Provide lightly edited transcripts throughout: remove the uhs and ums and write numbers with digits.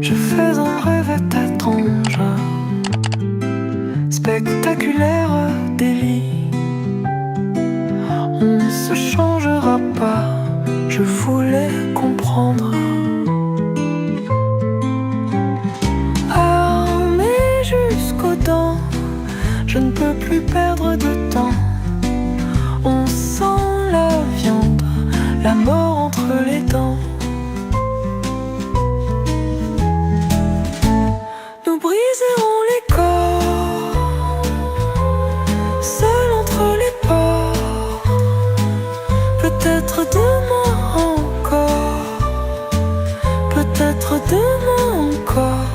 Je fais un rêve étrange, spectaculaire délit. On ne se changera pas, je voulais comprendre. Armé jusqu'aux dents, je ne peux plus perdre de temps. On sent la viande, la mort entre les dents. Nous briserons les corps, seuls entre les ports. Peut-être demain encore, peut-être demain encore.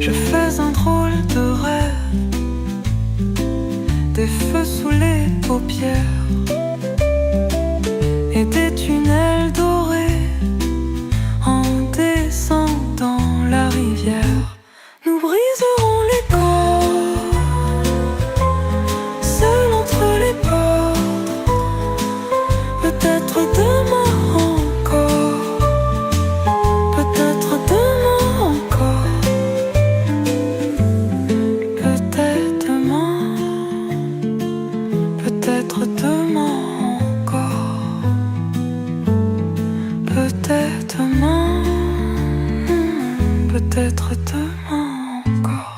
Je fais un drôle de rêve, des feux sous les paupières et des tunnels dorés en descendant la rivière. Nous briserons les corps, seuls entre les ports. Peut-être demain encore, peut-être demain encore. Peut-être demain, peut-être demain encore. Peut-être demain, peut-être demain encore.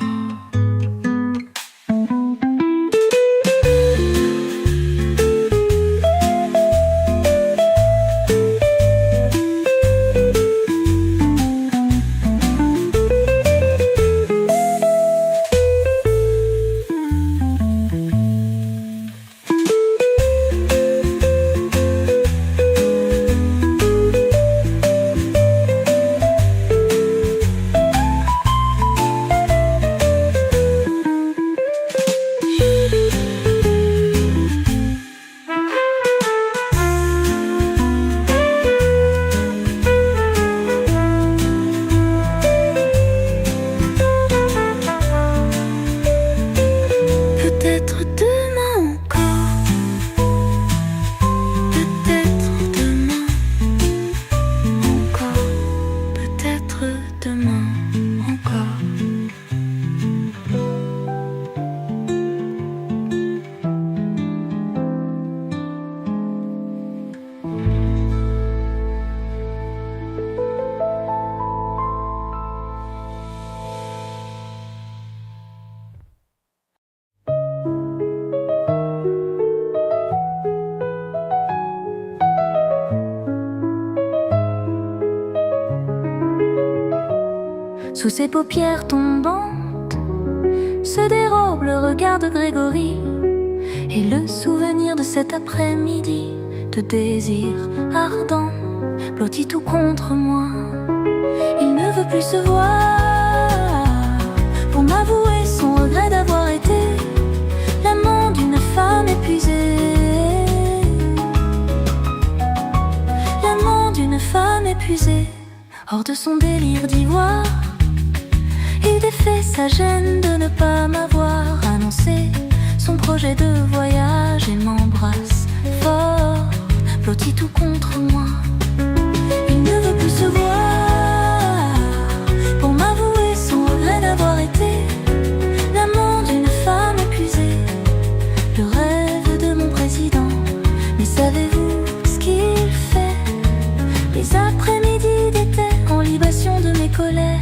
Peut-être demain encore, peut-être demain encore, peut-être demain encore. Sous ses paupières tombantes se dérobe le regard de Grégory et le souvenir de cet après-midi de désir ardent blottit tout contre moi. Il ne veut plus se voir pour m'avouer son regret d'avoir été l'amant d'une femme épuisée. L'amant d'une femme épuisée. Hors de son délire d'ivoire, il défait sa gêne de ne pas m'avoir annoncé son projet de voyage et m'embrasse fort, blotti tout contre moi. Il ne veut plus se voir pour m'avouer son regret d'avoir été l'amant d'une femme épuisée, le rêve de mon président. Mais savez-vous ce qu'il fait les après-midi d'été en libation de mes colères?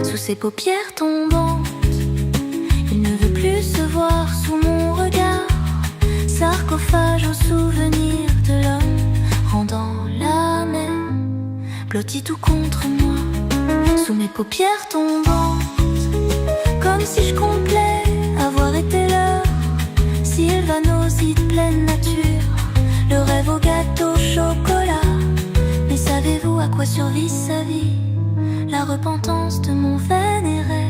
Sous ses paupières tombantes, il ne veut plus se voir sous mon regard, sarcophage au souvenir de l'homme rendant la même, blotti tout contre moi. Sous mes paupières tombantes, comme si je complais avoir été leur sylvanosite pleine nature, le rêve au gâteau au chocolat. Mais savez-vous à quoi survit sa vie? La repentance de mon vénéré.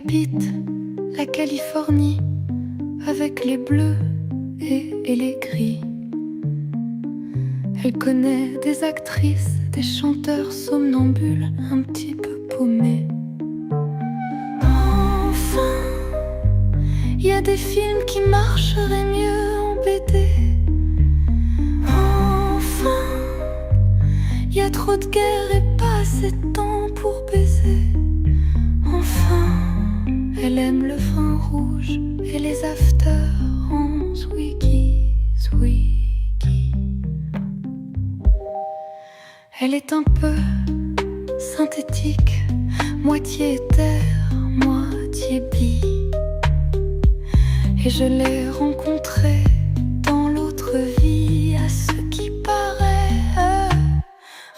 habite la Californie avec les bleus et les gris. Elle connaît des actrices, des chanteurs somnambules un petit peu paumés. Enfin, il y a des films qui marcheraient mieux en BD. Enfin, il y a trop de guerre et pas assez de temps pour baiser. Enfin, elle aime le vin rouge et les afters en Swiggy. Elle est un peu synthétique, moitié éther, moitié bi. Et je l'ai rencontrée dans l'autre vie, à ce qui paraît.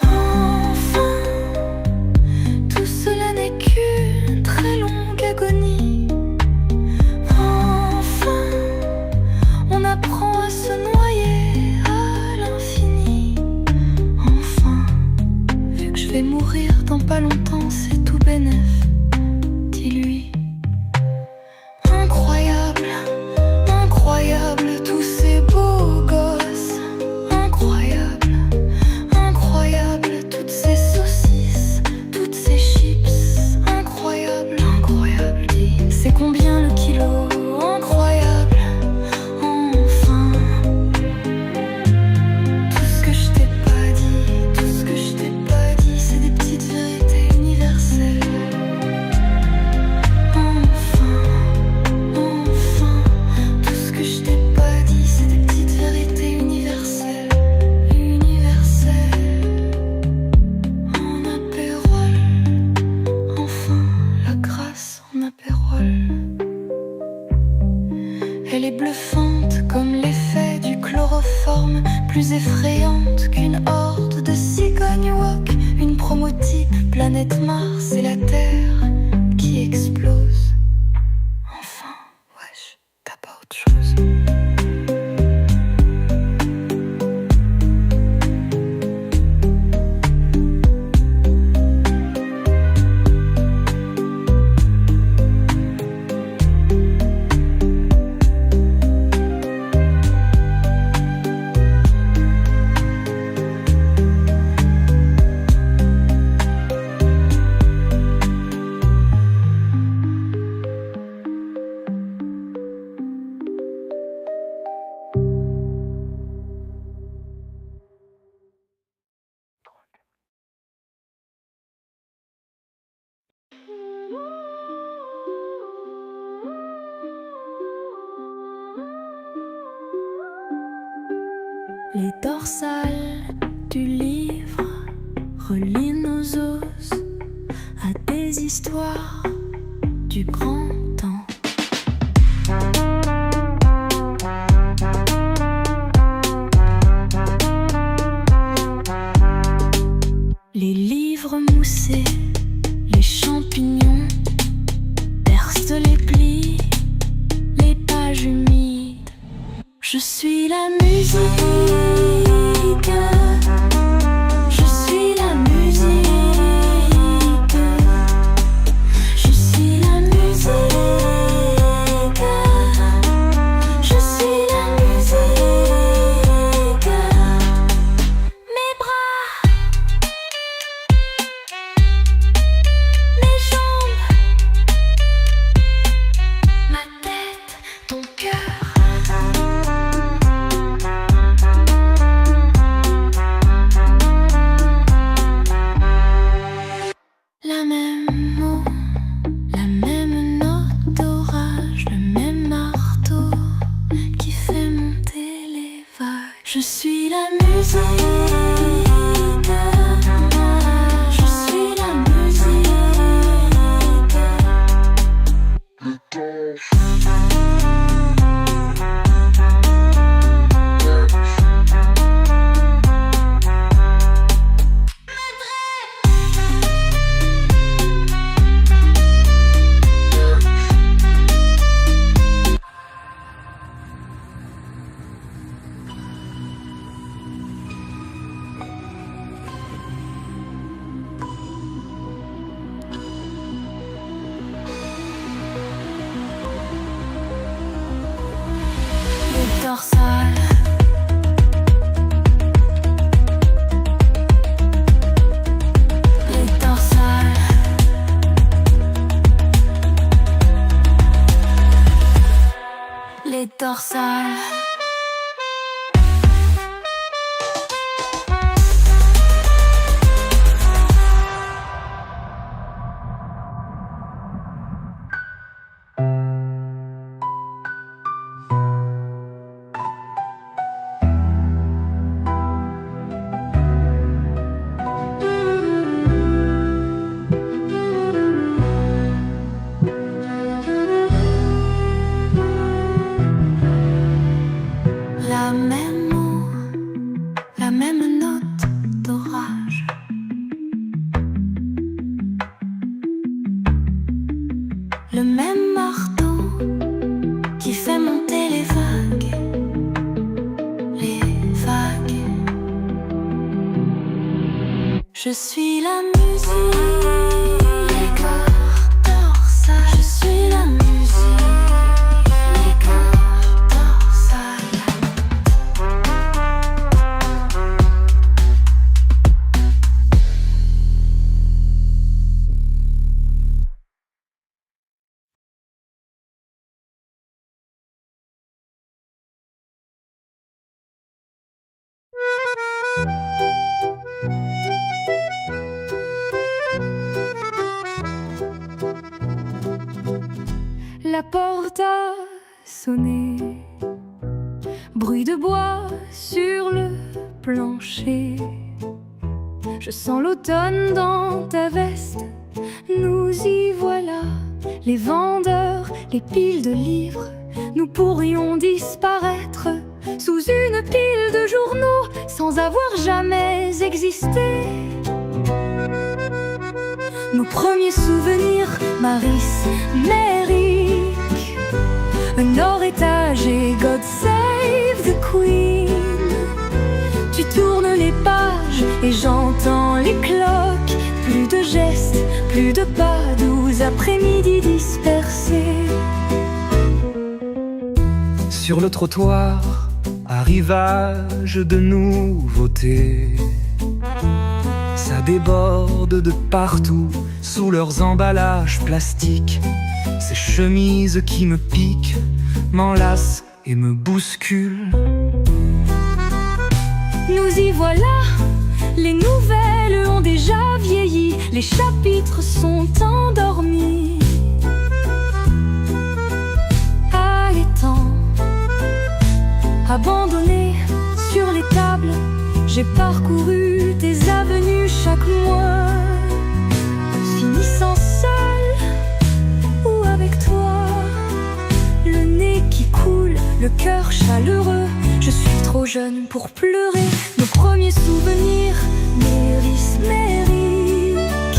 Enfin, tout cela n'est qu'une très longue agonie. Enfin, on apprend à se noyer à l'infini. Enfin, vu que je vais mourir dans pas longtemps, c'est tout bénef, dis-lui. Incroyable, incroyable, tous ces beaux gosses. Incroyable, incroyable, toutes ces saucisses, toutes ces chips. Incroyable, incroyable, dis, c'est combien le kilo? Incroyable, enfin. Tout ce que je t'ai pas dit, tout ce que je t'ai pas dit, c'est des petites vérités universelles. Enfin, enfin, tout ce que je t'ai pas dit, c'est des petites vérités universelles. Universelles. En apérole, enfin, la grâce en apérole. Elle est bluffante comme l'effet du chloroforme, plus effrayante qu'une horde de cigognes woke. Une promotype, planète Mars et la Terre qui explose. Enfin, wesh, t'as pas autre chose? Les dorsales du livre relient nos os à des histoires du grand temps. Les livres moussés, les champignons percent les plis, les pages humides. Je suis la musique. Je suis la musique. Je suis la musique. Je suis la musique. Mes bras, mes jambes, ma tête, ton cœur. La même mot, la même note d'orage, le même marteau qui fait monter les vagues. Je suis la musique. Je suis la musique. mal. La même eau, la même note d'orage. Le même marteau qui fait monter les vagues. Les vagues. Je suis la musique. Les corps dorsales. Je suis la musique. Les corps dorsales. La porte a sonné, bruit de bois sur le plancher. Je sens l'automne dans ta veste, nous y voilà. Les vendeurs, les piles de livres, nous pourrions disparaître sous une pile de journaux sans avoir jamais existé. Nos premiers souvenirs, Maris, Merrick, un or étage et God Save the Queen. Tu tournes les pages et j'entends les cloques. Plus de gestes, plus de pas, 12 après-midi dispersés. Sur le trottoir, arrivage de nouveautés. Ça déborde de partout, sous leurs emballages plastiques. Ces chemises qui me piquent, m'enlacent et me bousculent. Nous y voilà, les nouvelles ont déjà vieilli, les chapitres sont endormis. Allaitant, abandonné sur les tables, j'ai parcouru tes avenues chaque mois, finissant seul ou avec toi. Le nez qui coule, le cœur chaleureux, je suis trop jeune pour pleurer. Nos premiers souvenirs, Méris, Merrick,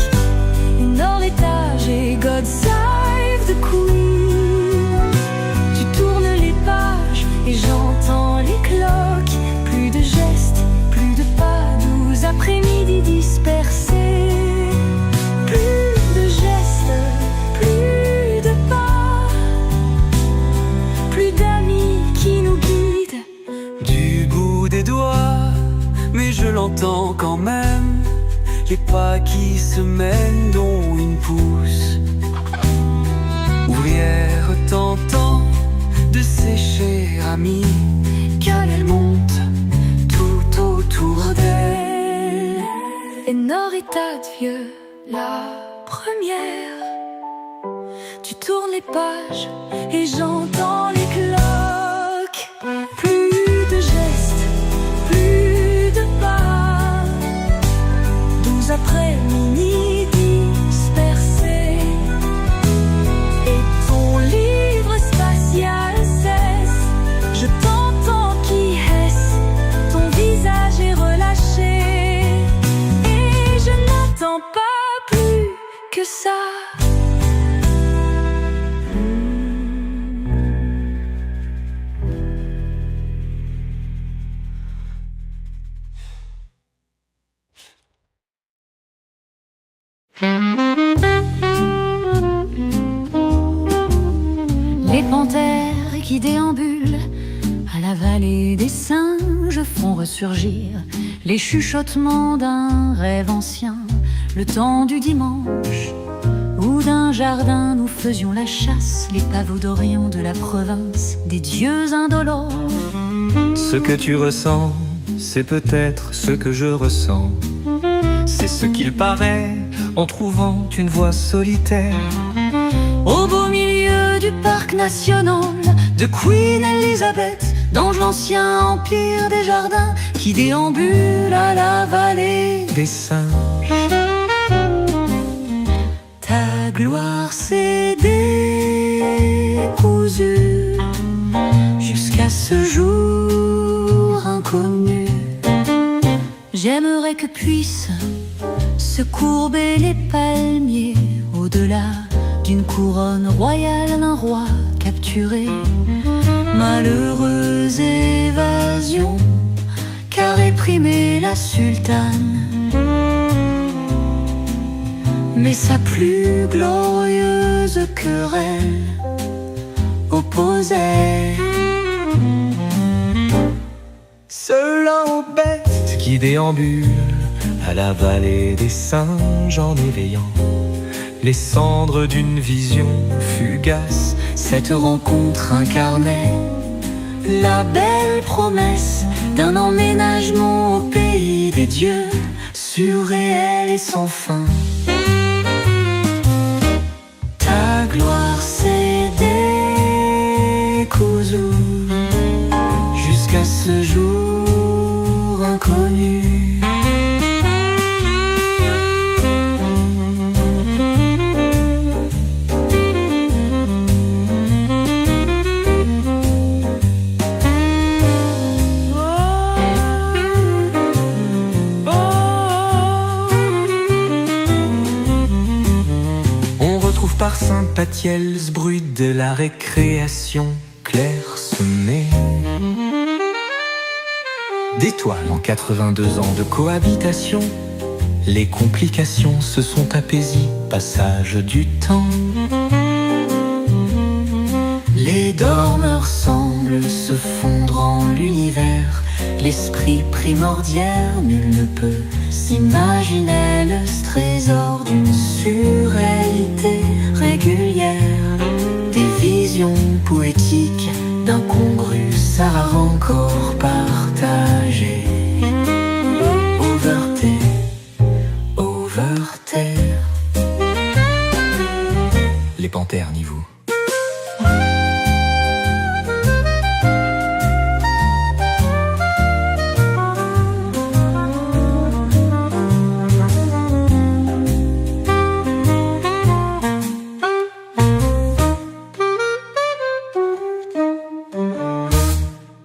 une or étage et God Save the Queen. Tu tournes les pages et j'entends les cloques. Plus de gestes, plus de pas, 12 après-midi dispersés. Plus de gestes, plus de pas, plus d'amis qui nous guident. Du bout des doigts, mais je l'entends quand même. Les pas qui se mènent, dont une pousse. Ouvrière tentant de sécher amie, qu'elle elle monte tout autour d'elle. Enorita de vieux, la première. Tu tournes les pages et j'entends les cloques. Plus de gestes, plus de pas, 12 après-midi dispersés. Et ton livre spatial cesse. Je t'entends qui hesse, ton visage est relâché. Et je n'attends pas plus que ça. Les panthères qui déambulent à la vallée des singes font ressurgir les chuchotements d'un rêve ancien. Le temps du dimanche où bout d'un jardin, nous faisions la chasse, les pavots d'Orient de la province, des dieux indolents. Ce que tu ressens, c'est peut-être ce que je ressens. C'est ce qu'il paraît en trouvant une voie solitaire. Au beau milieu du parc national de Queen Elizabeth, dans l'ancien empire des jardins qui déambule à la vallée Des singes, ta gloire s'est décousue jusqu'à ce jour inconnu. J'aimerais que puissent se courber les palmiers au-delà d'une couronne royale d'un roi capturé. Malheureuse évasion qu'a réprimé la sultane, mais sa plus glorieuse querelle opposait ceux-là aux bêtes qui déambulent à la vallée des singes en éveillant les cendres d'une vision fugace. Cette rencontre incarnait la belle promesse d'un emménagement au pays des dieux, surréel et sans fin. Ta gloire s'est décousue jusqu'à ce jour inconnu. Par Saint-Pathiel, ce bruit de la récréation clairsemée d'étoiles en 82 ans de cohabitation. Les complications se sont apaisies, passage du temps. Les dormeurs semblent se fondre en l'univers. L'esprit primordial, nul ne peut s'imaginer le trésor d'une surréalité régulière. Des visions poétiques d'incongrus à encore partagées. Overterre. Les panthères niveau.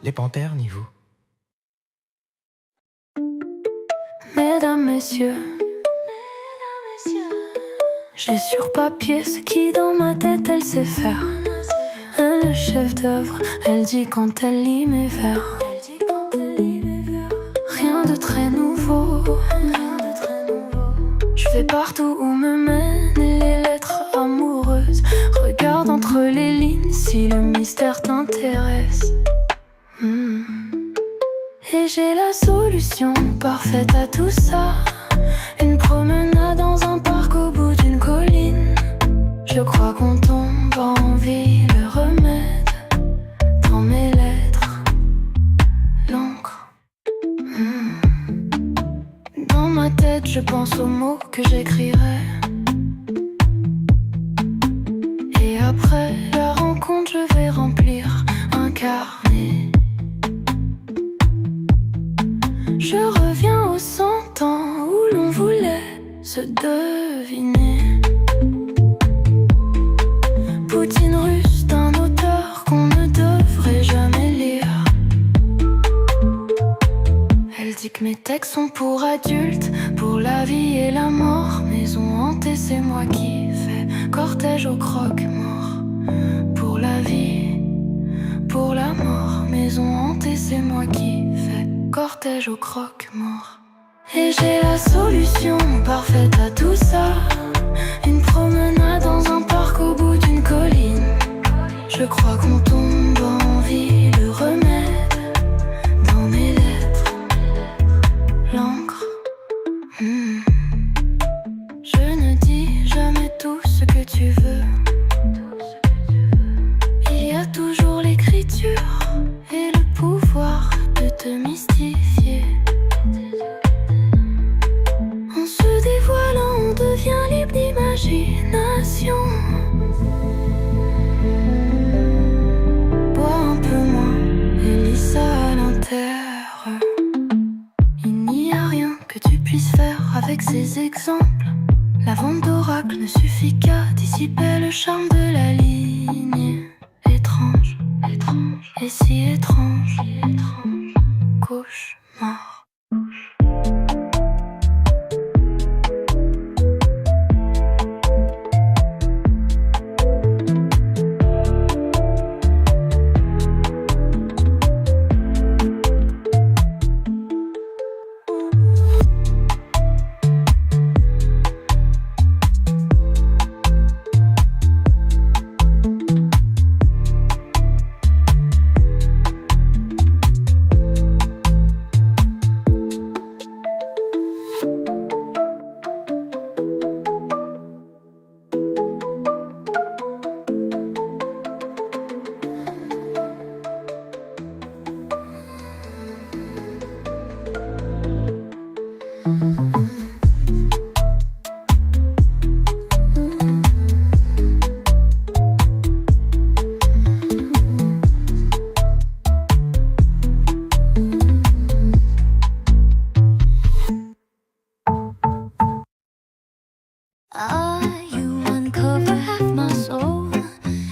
Les panthères niveau. Mesdames, messieurs, j'ai sur papier ce qui dans ma tête elle sait faire. Un le chef d'œuvre, elle dit quand elle lit mes vers. Rien de très nouveau. Je vais partout où me mènent les lettres amoureuses. Regarde entre les lignes si le mystère t'intéresse. Et j'ai la solution parfaite à tout ça. Une promenade dans un parc au bout d'une colline. Je crois qu'on tombe en vie, le remède dans mes lettres, l'encre. Dans ma tête je pense aux mots que j'écrirai. Et après la rencontre je vais remplir un carnet. Je reviens aux 100 ans où l'on voulait se deviner. Poutine russe d'un auteur qu'on ne devrait jamais lire. Elle dit que mes textes sont pour adultes, pour la vie et la mort. Maison hantée, c'est moi qui fais cortège au croque-mort. Pour la vie, pour la mort. Maison hantée, c'est moi qui fais cortège au croque-mort. Et j'ai la solution parfaite à tout ça. Une promenade dans un parc au bout d'une colline. Je crois qu'on tombe en vie, le remède dans mes lettres, l'encre. Je ne dis jamais tout ce que ces exemples, la vente d'oracle ne suffit qu'à dissiper le charme de la ligne. Étrange, étrange, et si étrange, cauchemar. You uncover half my soul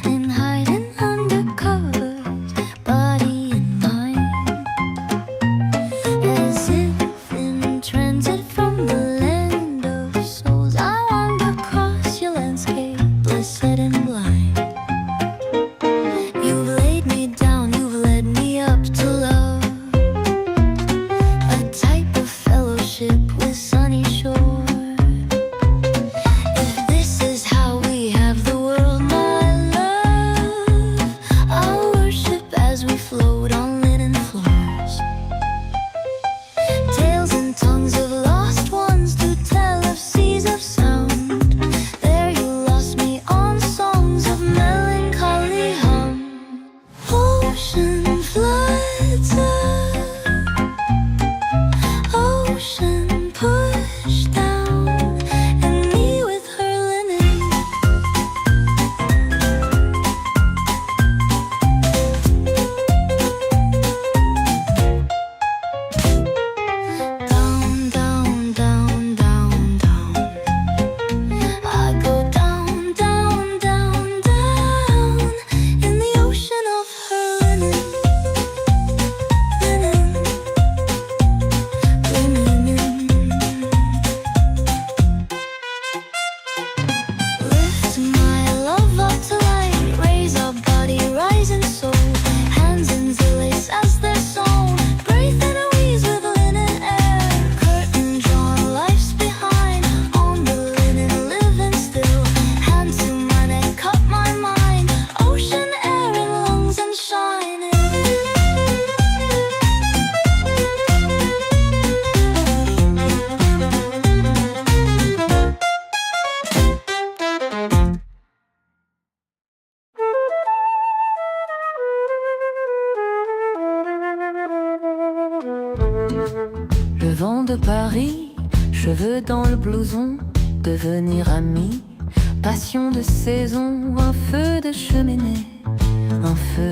and hiding under covers, body and mind, as if in transit from the land of souls. I wander across your landscape, blessed and blind. You've laid me down, you've led me up to love, a type of fellowship with sunny shore. Le vent de Paris, cheveux dans le blouson, devenir ami, passion de saison, un feu de cheminée, un feu,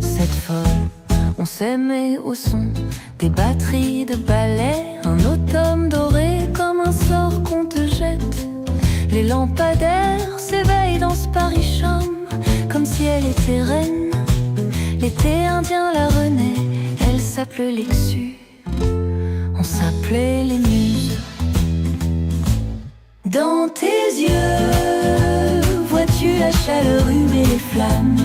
cette folle. On s'aimait au son des batteries de ballet, un automne doré comme un sort qu'on te jette. Les lampadaires s'éveillent dans ce Paris-Charme, comme si elle était reine. L'été indien la renaît, elle s'appelait Lexus, on s'appelait les muses. Dans tes yeux, vois-tu la chaleur humer les flammes,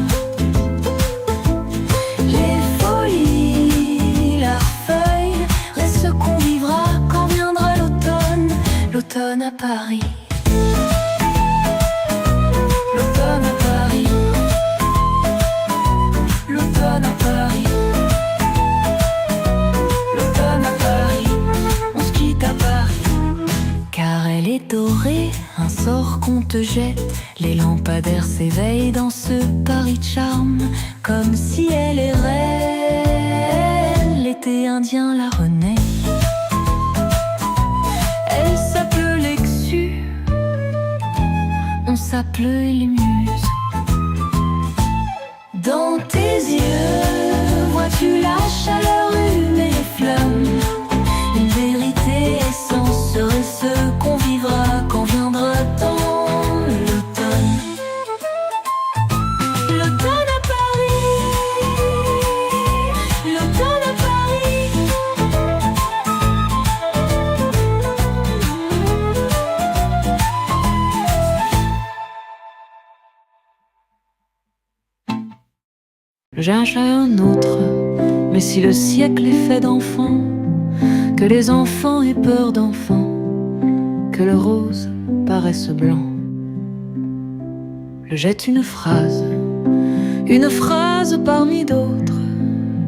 les folies, leurs feuilles, reste ce qu'on vivra quand viendra l'automne, l'automne à Paris. L'automne à Paris, l'automne à Paris, l'automne à Paris, on se quitte à Paris. Car elle est dorée, un sort qu'on te jette, les lampadaires s'éveillent dans ce Paris de charme, comme si elle est reine, l'été indien la renaît. Elle s'appelle Lexus, on s'appelait les muses. Dans tes yeux, vois-tu la chaleur humer les flammes, une vérité essence se j'ai un chat et un autre. Mais si le siècle est fait d'enfants, que les enfants aient peur d'enfants, que le rose paraisse blanc. Je jette une phrase parmi d'autres,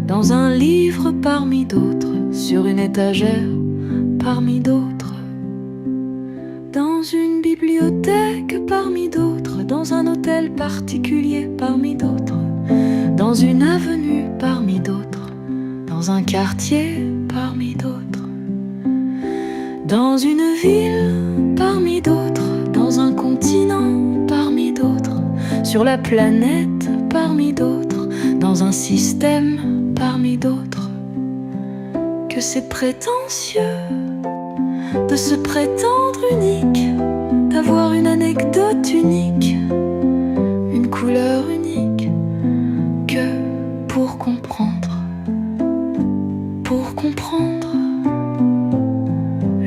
dans un livre parmi d'autres, sur une étagère parmi d'autres, dans une bibliothèque parmi d'autres, dans un hôtel particulier parmi d'autres, dans une avenue parmi d'autres, dans un quartier parmi d'autres, dans une ville parmi d'autres, dans un continent parmi d'autres, sur la planète parmi d'autres, dans un système parmi d'autres. Que c'est prétentieux de se prétendre unique, d'avoir une anecdote unique, une couleur unique, que pour comprendre,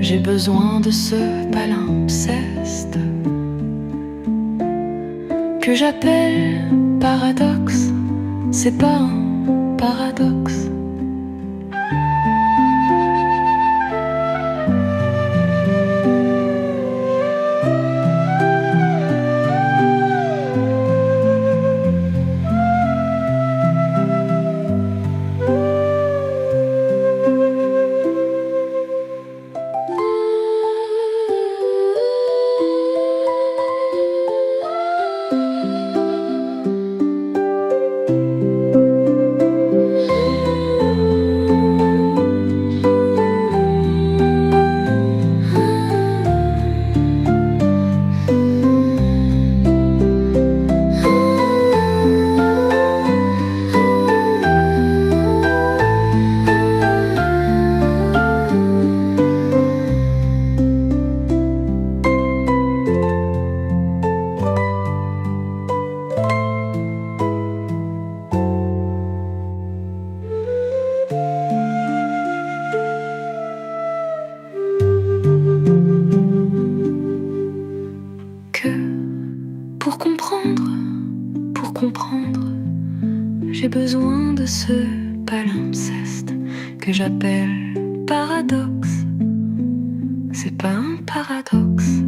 j'ai besoin de ce palimpseste que j'appelle paradoxe. C'est pas un paradoxe. Pour comprendre, j'ai besoin de ce palimpseste que j'appelle paradoxe. C'est pas un paradoxe.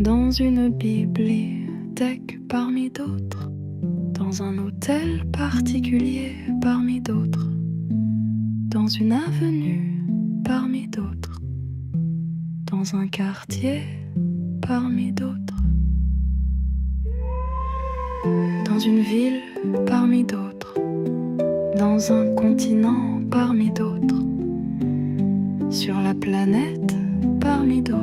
Dans une bibliothèque parmi d'autres, dans un hôtel particulier parmi d'autres, dans une avenue parmi d'autres, dans un quartier parmi d'autres, dans une ville parmi d'autres, dans un continent parmi d'autres, sur la planète parmi d'autres.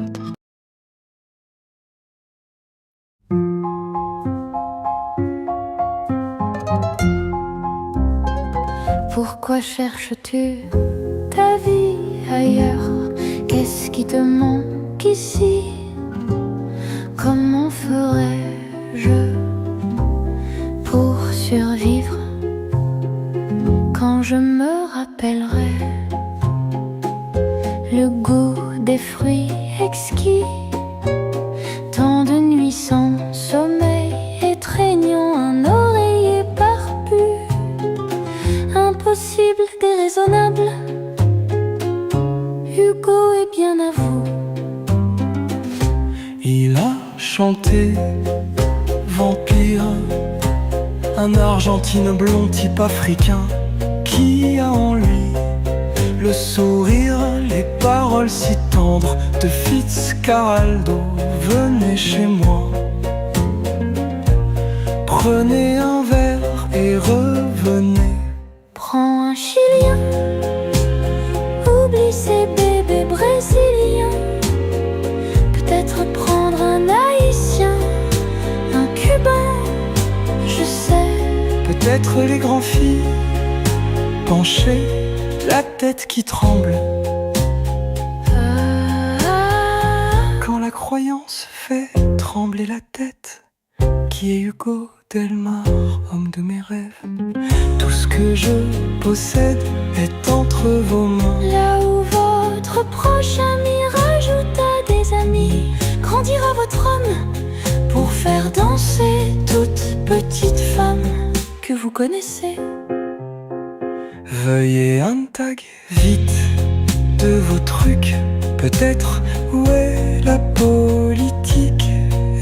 Pourquoi cherches-tu ta vie ailleurs? Qu'est-ce qui te manque ici? Comment ferais-je pour survivre quand je me rappellerai le goût des fruits exquis, tant de nuits sans sommeil, étreignant un oreiller barbu, impossible, déraisonnable. Hugo est bien à vous. Il a chanté vampire, un argentine blond type africain qui a en lui le sourire, les pas paroles si tendres de Fitzcarraldo. Venez chez moi, prenez un verre et revenez. Prends un Chilien, oublie ces bébés brésiliens. Peut-être prendre un Haïtien, un Cubain, je sais. Peut-être les grands filles penchées, la tête qui tremble. Quand la croyance fait trembler la tête. Qui est Hugo Delmar, homme de mes rêves? Tout ce que je possède est entre vos mains. Là où votre proche ami rajouta des amis, grandira votre homme pour faire danser toute petite femme que vous connaissez. Veuillez un tag vite de vos trucs. Peut-être où est la politique?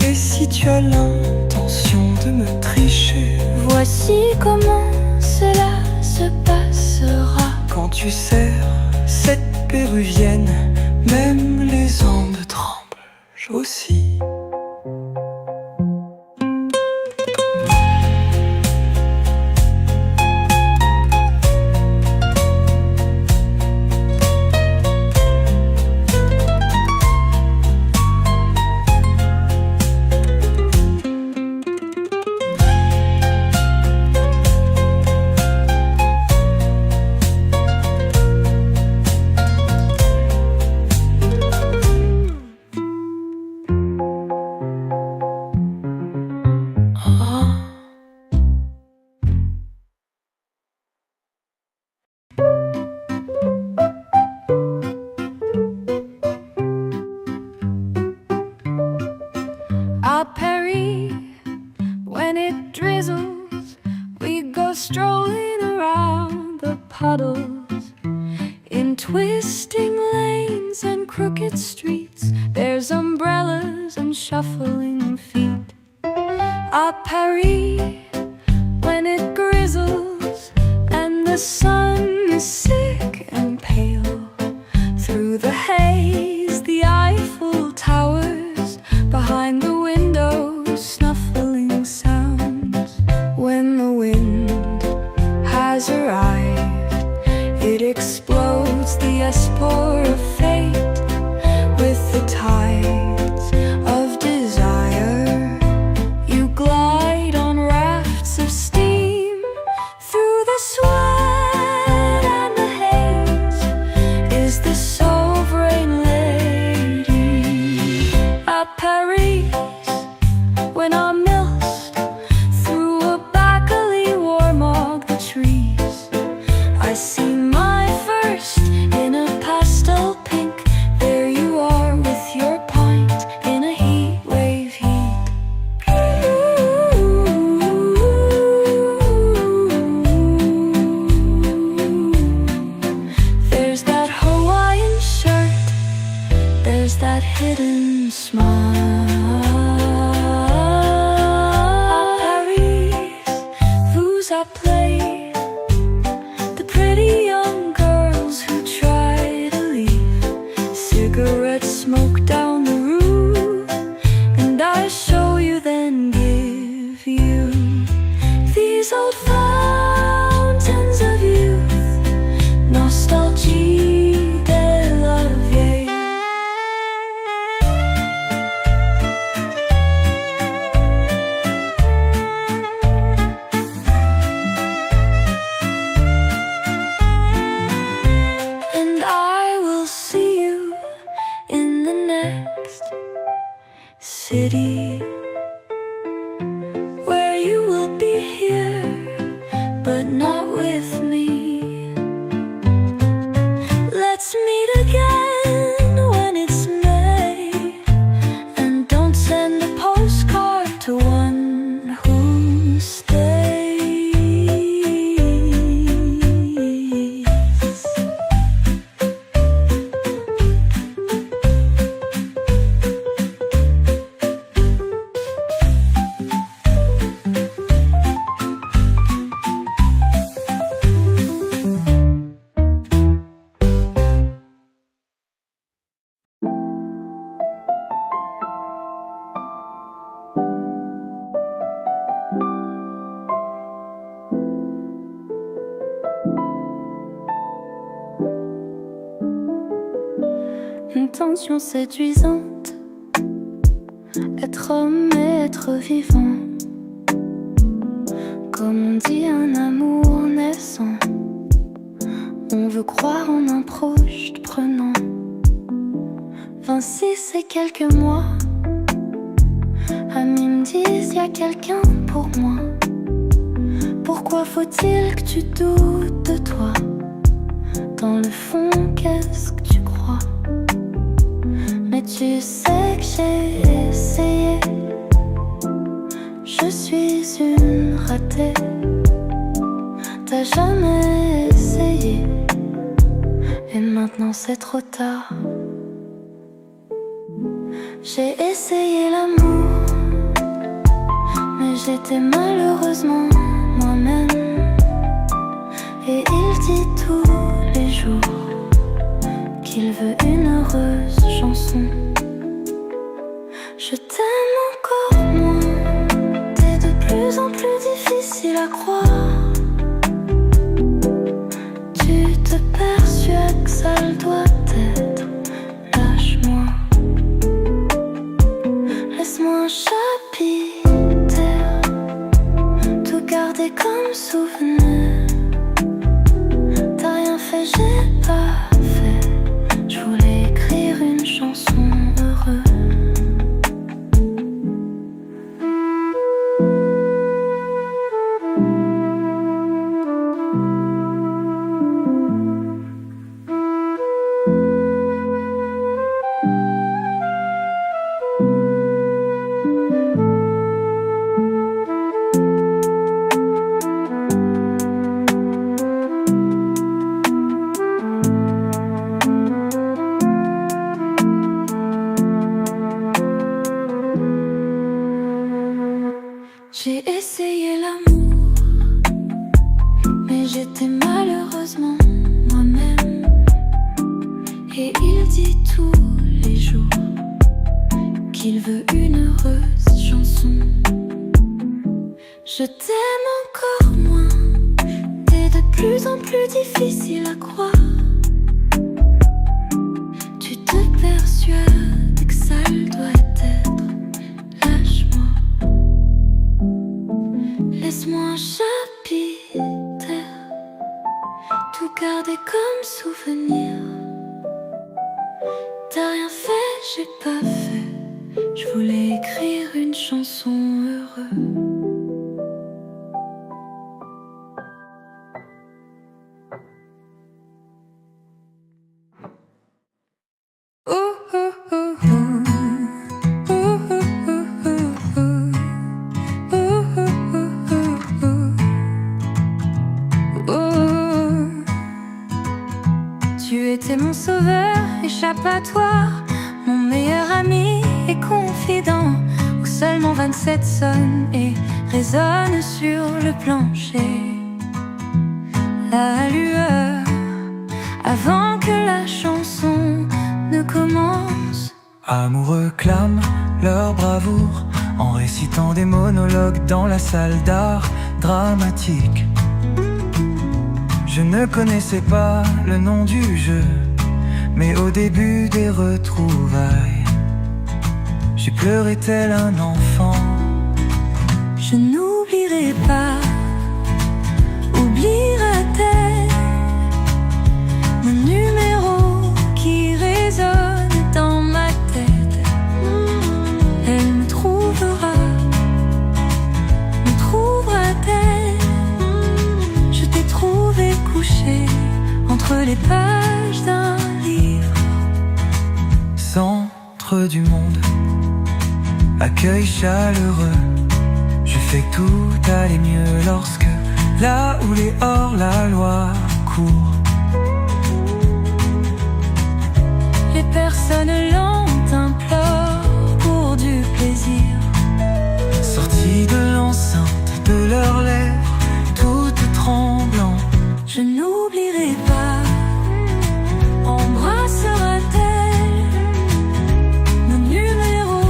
Et si tu as l'intention de me tricher, Voici comment cela se passera. quand tu serres cette péruvienne, même les ondes tremblent aussi. À Paris, when it drizzles, we go strolling around the puddles. In twisting lanes and crooked streets, there's umbrellas and shuffling feet. À Paris, when it grizzles and the sun is sick and pale, through the haze, the Eiffel Towers, behind the windows, snuffling sounds. When the wind has arrived, it explodes the Esport of fate with the tides of desire. You glide on rafts of steam through the sweat and the haze. Is the sovereign lady at Paris? When our mills through a Bacchali warmog the trees, I see my first in a pastel pink. There you are with your pint in a heat wave heat. There's that Hawaiian shirt, there's that hidden smile. I play the pretty young girls who try to leave. Cigarette smoke down the roof, and I show you, then give you these old fountains of youth, nostalgie de la vieille. And I will see you in the next city, where you will be here, but not with me. Let's meet again when it's May, and don't send a postcard to one who stays. intentions séduisantes. Être homme et être vivant, comme on dit un amour naissant. On veut croire en un proche prenant 26 et quelques mois. Amis me disent y a quelqu'un pour moi. Pourquoi faut-il que tu doutes de toi? Dans le fond, qu'est-ce que tu crois? Mais tu sais que j'ai essayé. Je suis une ratée. T'as jamais essayé. Et maintenant c'est trop tard. J'ai essayé l'amour, mais j'étais malheureusement moi-même. Et il dit tous les jours qu'il veut une heureuse chanson. Je t'aime encore moins. T'es de plus en plus difficile à croire. Tu te persuades que ça le doit être. Lâche-moi. Laisse-moi un chapitre, tout garder comme souvenir. T'as rien fait, j'ai pas fait. Je voulais écrire une chanson heureuse. J'ai essayé l'amour, mais j'étais malheureusement moi-même. Et il dit tous les jours qu'il veut une heureuse chanson. Je t'aime encore moins. T'es de plus en plus difficile à croire. Tu te persuades que ça le doit être. Lâche-moi. Laisse-moi un chapitre, tout garder comme souvenir. T'as rien fait, j'ai pas fait. Je voulais écrire une chanson heureuse. Tu étais mon sauveur, échappatoire, mon meilleur ami et confident, où seulement 27 sonnent et résonnent sur le plancher. La lueur, avant que la chanson ne commence. Amoureux clament leur bravoure en récitant des monologues dans la salle d'art dramatique. Je ne connaissais pas le nom du jeu, mais au début des retrouvailles, j'ai pleuré tel un enfant. Je n'oublierai pas, oubliera-t-elle mon numéro qui résonne dans ma tête. Elle me trouvera, me trouvera-t-elle? Je t'ai trouvé couché entre les pages d'un livre. Centre du monde, accueil chaleureux. Je fais que tout allait mieux lorsque, là où les hors-la-loi courent, Les personnes lentes implorent pour du plaisir. sortis de l'enceinte de leurs lèvres, toutes tremblantes. Je n'oublierai pas, embrassera-t-elle mon numéro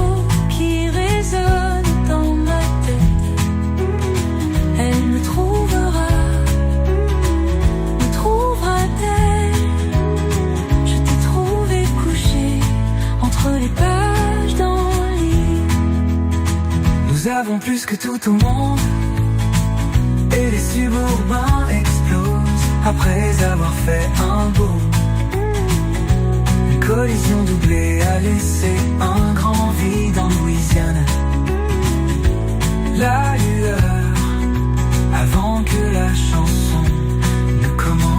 qui résonne dans ma tête. Elle me trouvera, me trouvera-t-elle? Je t'ai trouvé couché Nous avons plus que tout au monde, et les suburbains explosent après avoir fait un bond. Une collision doublée a laissé un grand vide en Louisiane. La lueur avant que la chanson ne commence.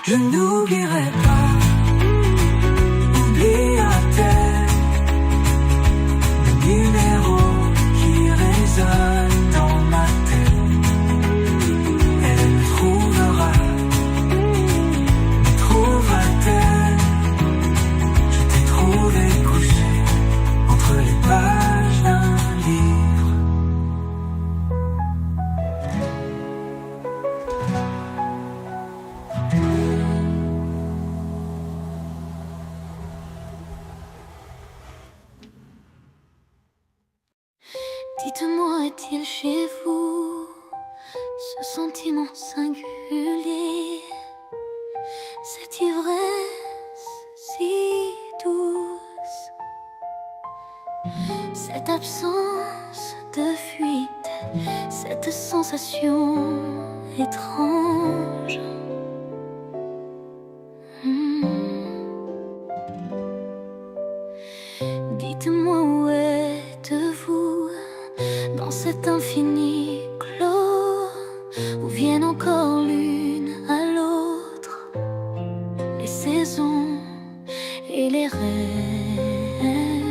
Je n'oublierai pas, oublier à terre, le numéro qui résonne dans ma tête. Elle me trouvera-t-elle? Je t'ai trouvé couché entre les pages d'un livre. Dites-moi, est-il chez vous ce sentiment singulier, cette ivresse si douce, cette absence de fuite, cette sensation étrange? Dites-moi, où êtes-vous dans cet infini clos où viennent encore l'une à l'autre les saisons et les rêves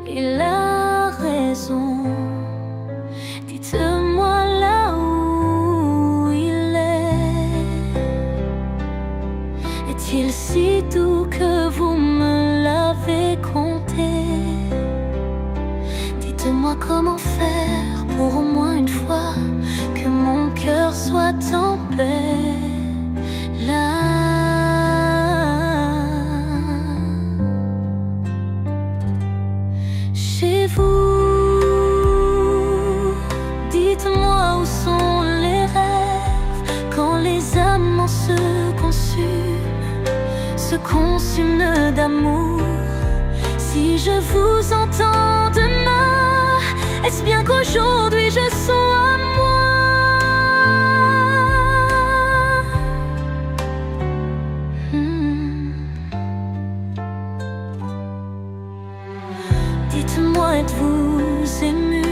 et la raison? Dites-moi là où il est. Est-il si doux que vous me l'avez conté? Dites-moi comment faire pour au moins une fois que mon cœur soit en paix là. Chez vous, dites-moi où sont les rêves quand les amants se consument d'amour. Si je vous entends demain, est-ce bien qu'aujourd'hui je sois moi? Dites-moi, êtes-vous ému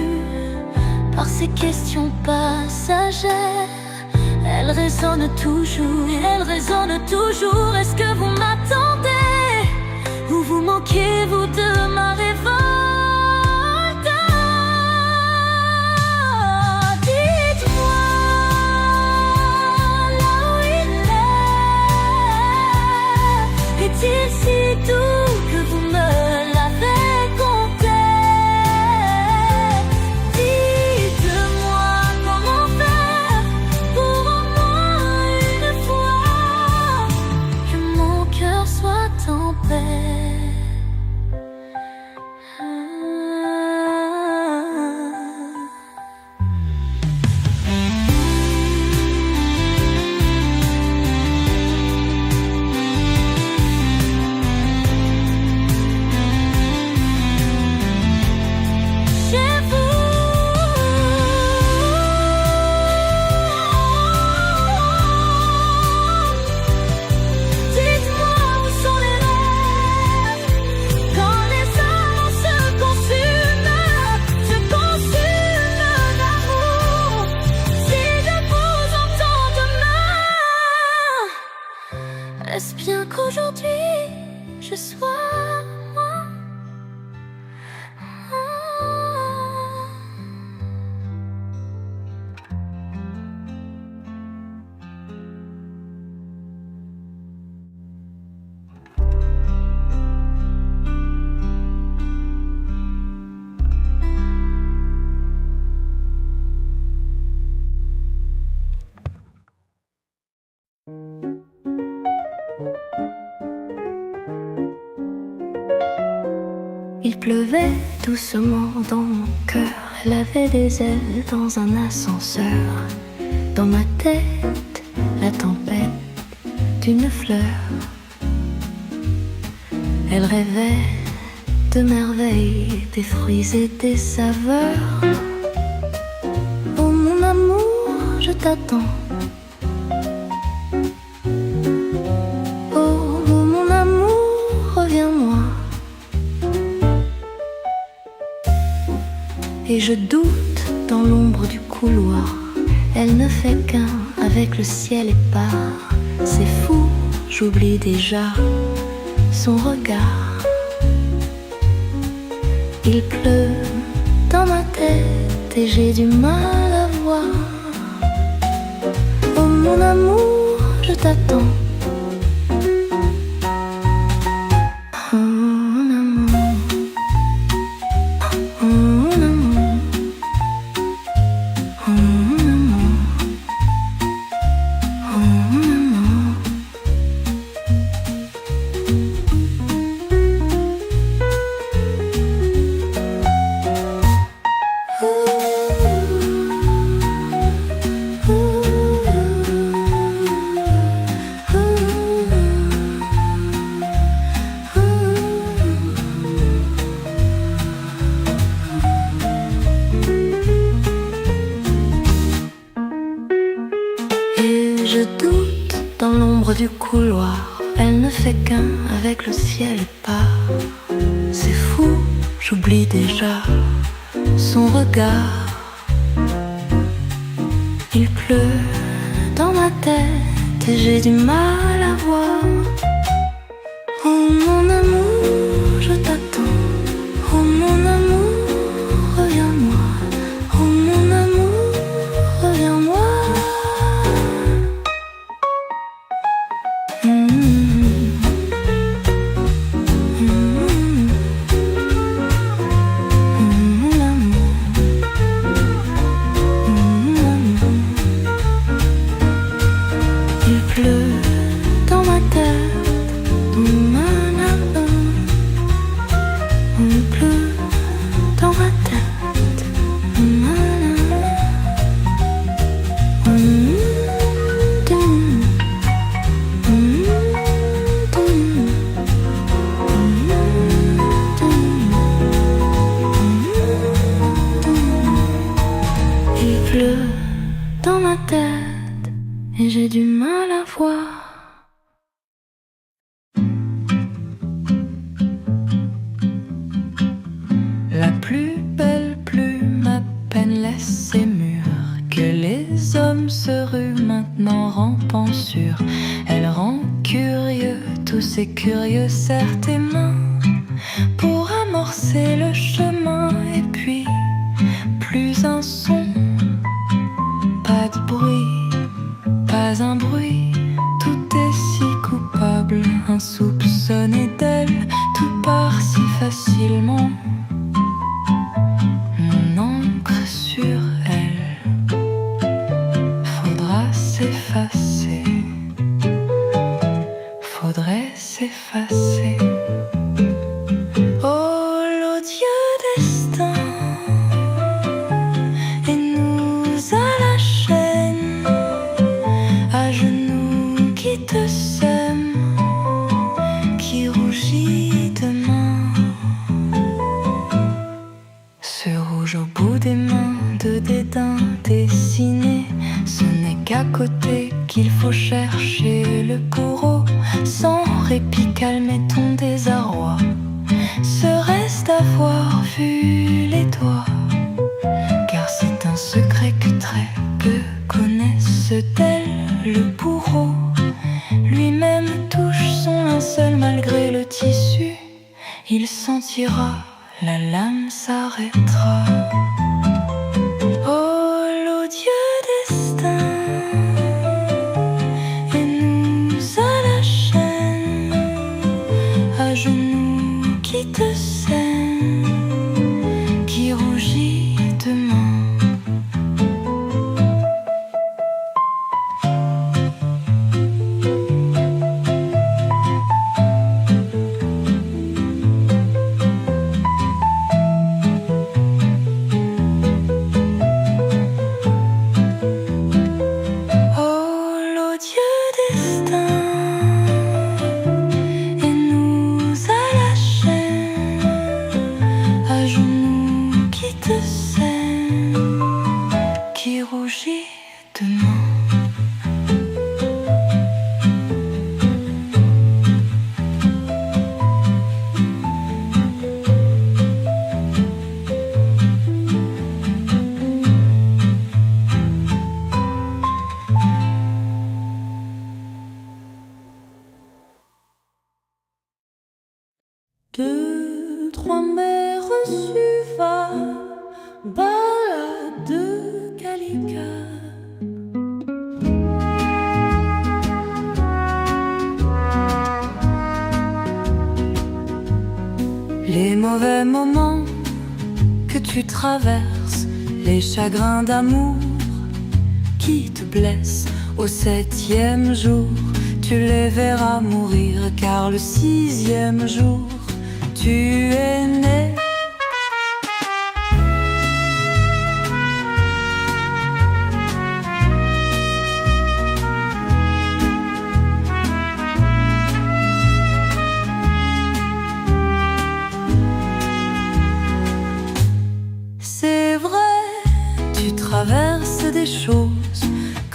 par ces questions passagères? Elles résonnent toujours, Est-ce que vous m'attendez ou vous manquez-vous de ma révolte? Dites-moi là où il est. Est-il si doux que vous me l'avez conté? Dites-moi comment faire pour au moins une fois que mon cœur soit en paix. pleuvait doucement dans mon cœur. Elle avait des ailes dans un ascenseur. Dans ma tête, la tempête d'une fleur. Elle rêvait de merveilles, des fruits et des saveurs. Oh mon amour, je t'attends. Oh mon amour, reviens-moi. Et je doute dans l'ombre du couloir. Elle ne fait qu'un avec le ciel épars. C'est fou, j'oublie déjà son regard. Il pleut dans ma tête et j'ai du mal à voir. Oh mon amour, je t'attends. Oh mon amour, oh mon amour, oh mon amour, oh mon amour. Et je doute dans l'ombre du couloir. Elle ne fait qu'un avec le ciel épars. C'est fou, j'oublie déjà son regard. Il pleut dans ma tête et j'ai du mal à voir. Oh mon amour, je t'attends. Oh mon amour, reviens-moi. Oh mon amour, reviens-moi. Il pleut dans ma tête, dans ma amour. Il pleut dans ma tête, dans ma Il pleut dans ma tête et j'ai du mal à voir. La plus belle plume à peine laisse ses murs, que les hommes se ruent maintenant rampant sur. Elle rend curieux, tous ces curieux serrent tes mains pour amorcer le chemin. Et puis plus un son, pas de bruit, pas un bruit. Tout est si coupable, insoupçonné d'elle. Tout part si facilement. Mon encre sur elle faudra s'effacer. Faudrait s'effacer. Oh l'odieux destin et nous à la chaîne, à genoux qui te sème, qui rougit demain. Ce rouge au bout des mains de dédain dessiné, ce n'est qu'à côté qu'il faut chercher le bourreau. Sans répit calmer ton désarroi, serait-ce d'avoir vu les doigts? Car c'est un secret que très peu connaissent d'elle. Le bourreau lui-même touche son linceul malgré le tissu. Il sentira, la lame s'arrêtera. Oh l'odieux destin et nous à la chaîne, à genoux qui te sème, qui rougit demain. les mauvais moments que tu traverses, les chagrins d'amour qui te blessent. Au 7e jour, tu les verras mourir, car le 6e jour, tu es né. C'est vrai, tu traverses des choses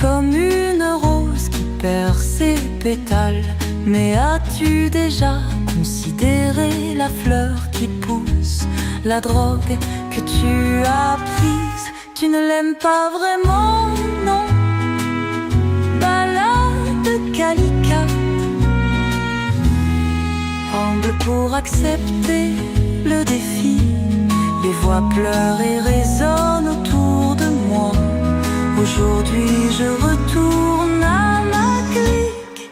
comme une rose qui perd ses pétales. Mais as-tu déjà considéré la fleur qui pousse, la drogue que tu as prise? Tu ne l'aimes pas vraiment, non? Balade calicate, humble pour accepter le défi. Les voix pleurent et résonnent autour de moi. Aujourd'hui je retourne à ma clique.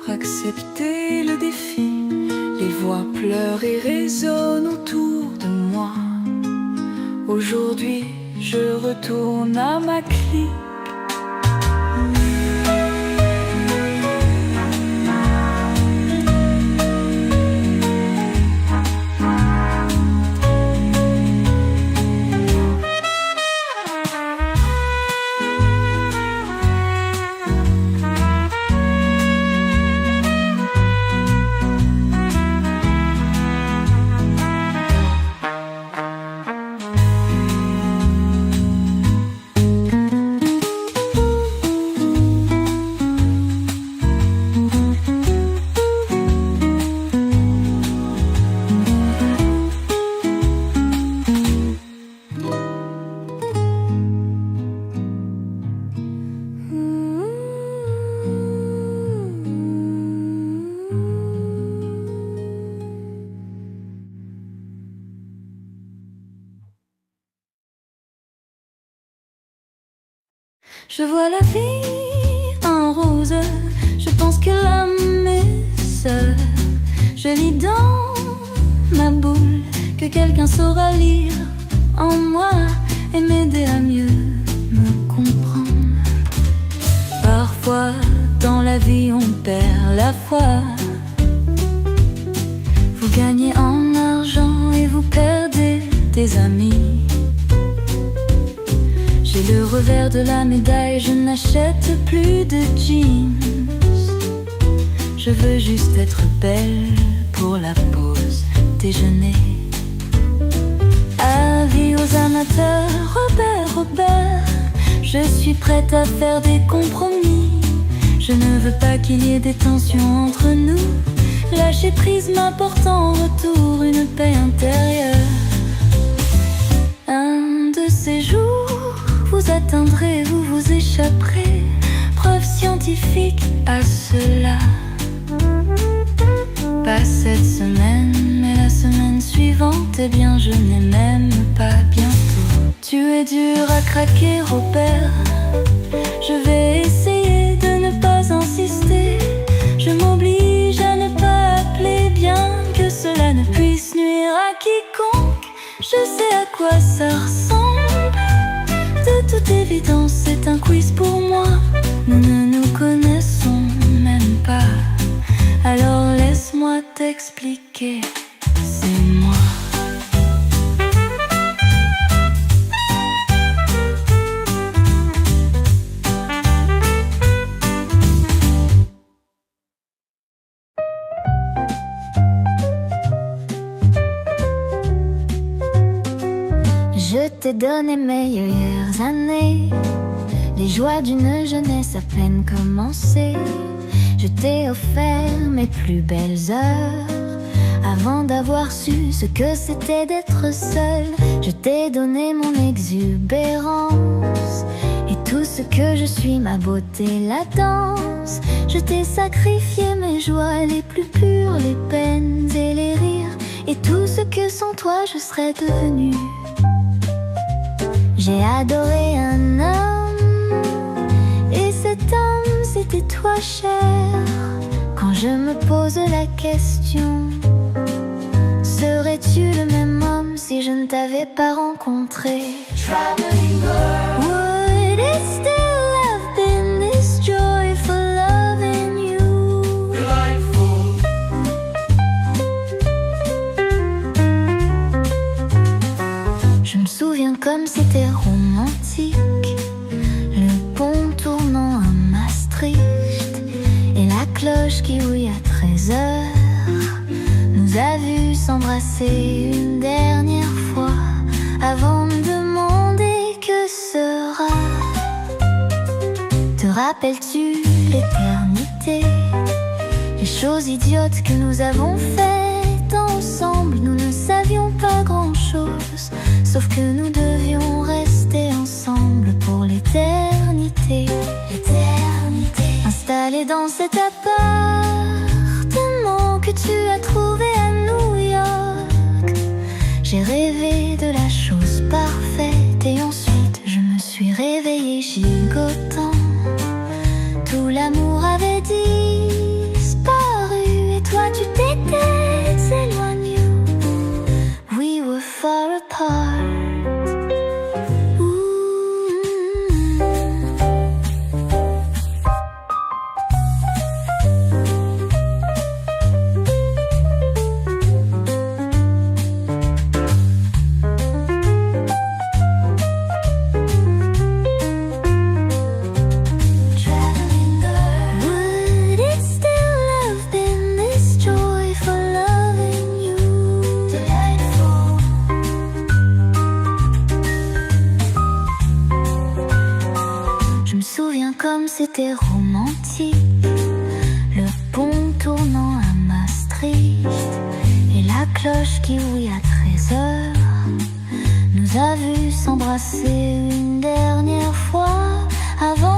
Accepter le défi, les voix pleurent et résonnent autour de moi. Aujourd'hui, je retourne à ma clique. Je vois la vie en rose, je pense que l'âme est seule. Je lis dans ma boule que quelqu'un saura lire en moi et m'aider à mieux me comprendre. Parfois dans la vie on perd la foi. Vous gagnez en argent et vous perdez des amis. J'ai le revers de la médaille, je n'achète plus de jeans. Je veux juste être belle pour la pause déjeuner. Avis aux amateurs, Robert, je suis prête à faire des compromis. Je ne veux pas qu'il y ait des tensions entre nous. Lâcher prise m'apporte en retour une paix intérieure. Un de ces jours, vous atteindrez, vous vous échapperez. Preuve scientifique à cela. Pas cette semaine, mais la semaine suivante. Eh bien je n'ai même pas bientôt. Tu es dur à craquer, Robert. Je vais essayer de ne pas insister. Je m'oblige à ne pas appeler, bien que cela ne puisse nuire à quiconque. Je sais à quoi ça ressemble. De toute évidence, c'est un quiz pour moi. Nous ne nous connaissons même pas. Alors laisse-moi t'expliquer, c'est moi. t'ai donné mes meilleures années, les joies d'une jeunesse à peine commencée. Je t'ai offert mes plus belles heures, avant d'avoir su ce que c'était d'être seul. Je t'ai donné mon exubérance et tout ce que je suis, ma beauté, la danse. Je t'ai sacrifié mes joies les plus pures, les peines et les rires, et tout ce que sans toi je serais devenue. J'ai adoré un homme, et cet homme c'était toi, cher. Quand je me pose la question, serais-tu le même homme si je ne t'avais pas rencontré? Would it still have been this joyful loving you? Je me souviens comme c'était romantique, le pont tournant à Maastricht et la cloche qui ouille à 13h nous a vus s'embrasser une dernière fois avant de demander que sera. Te rappelles-tu l'éternité, les choses idiotes que nous avons faites ensemble? Nous ne savions pas grand-chose, sauf que nous devions rester ensemble pour l'éternité. L'éternité. Installés dans cet appartement que tu as trouvé à New York, j'ai rêvé de la chose parfaite et ensuite je me suis réveillée gigotant. Tout l'amour avait disparu et toi tu t'étais éloigné. We were far apart. Comme c'était romantique, le pont tournant à Maastricht et la cloche qui ouille à 13h nous a vus s'embrasser une dernière fois avant